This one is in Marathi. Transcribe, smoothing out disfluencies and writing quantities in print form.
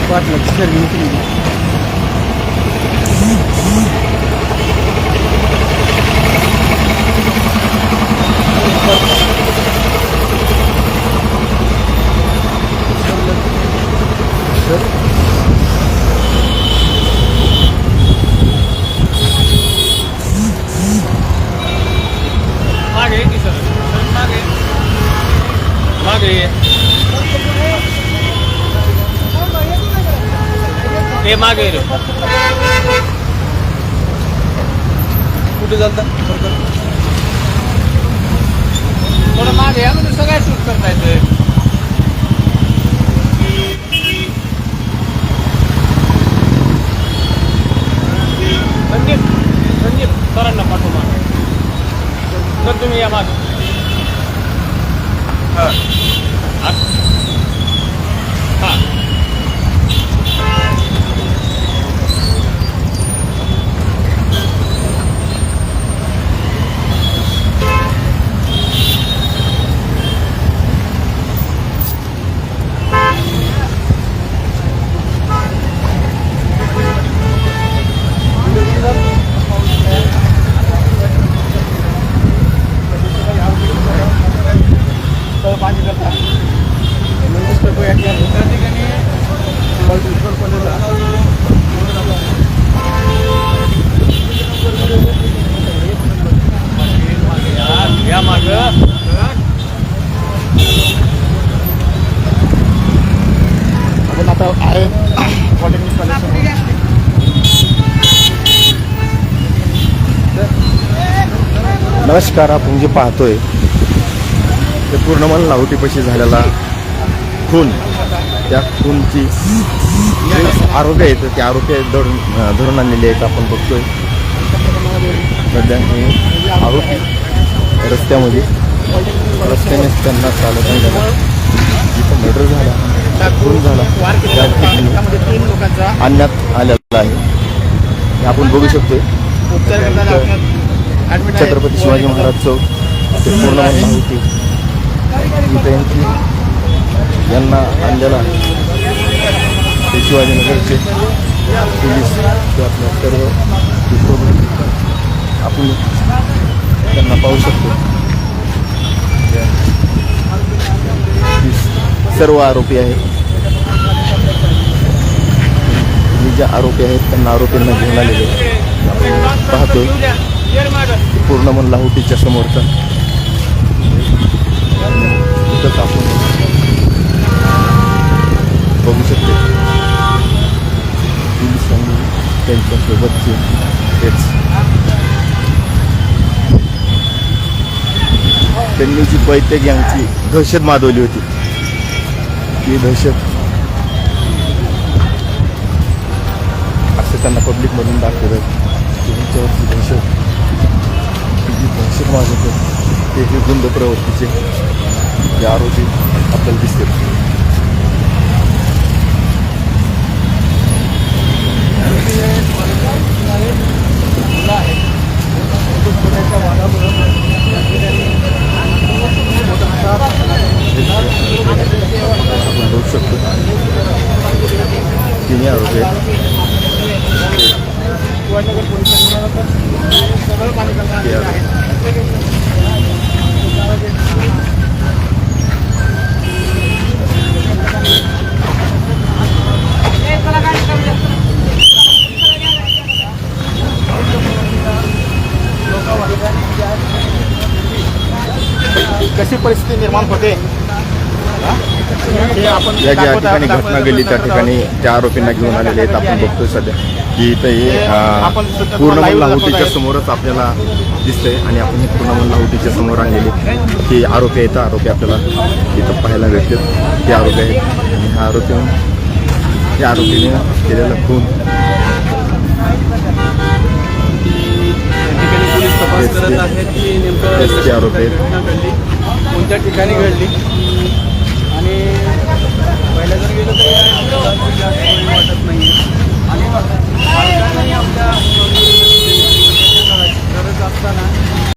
वाटलं सर्विंग मागे की सर मागे मागे ते मागे रे कुठे चालतं थोडं मागे या म्हणजे सगळ्या शूट करता येतं संदीप सरांना पाठव मागे तर तुम्ही या मागे हां या माग आपण आता आहे नमस्कार. आपण जे पाहतोय ते पूर्ण मन लाहोटीपाशी झालेला खून, त्या खूनची आरोपी आहेत ते आरोपी धरून आणलेले आहेत. आपण बघतोय सध्या हे आरोपी रस्त्याने त्यांना चालत नाही झाला, जिथं मर्डर झाला खून झाला त्या ठिकाणी आणण्यात आलेला आहे. हे आपण बघू शकतोय छत्रपती शिवाजी महाराज चौक ते पूर्ण माहिती इथं यांना आणलेला आहे. ते शिवाजीनगरचे पोलीस ते आपल्या सर्व आपण त्यांना पाहू शकतो. सर्व आरोपी आहेत. जे आरोपी आहेत त्यांना आरोपींना घेऊन आलेले आपण पाहतोय. पूर्ण मन लाहोटीच्या समोरचा तिथंच आपण बघू शकतो. पोलिसांनी त्यांच्यासोबतचे तेच त्यांनी जी बैठक यांची दहशत माजवली होती ती दहशत असं त्यांना पब्लिकमधून दाखवलं. त्यांच्यावरची दहशत माजवतो ते हे गुंड प्रवृत्तीचे जे आरोपी आपल्याला दिसते. आपण बघू शकतो तिन्ही आरोपी कशी परिस्थिती निर्माण होते ज्या ज्या ठिकाणी घटना घडली त्या ठिकाणी त्या आरोपींना घेऊन आलेले आहेत. आपण बघतोय सध्या की इथं हे पूर्ण मन लाहोटीच्या समोरच आपल्याला दिसतंय आणि आपण हे पूर्ण मन लाहोटीच्या समोर आणलेले की आरोपी आहेत. आरोपी आपल्याला इथं पाहायला भेटतात. ते आरोपी आहेत आणि ह्या आरोपीने केलेला खून पोलीस तपास करत आहेत की नेमकं आरोपी आहेत कोणत्या ठिकाणी घडली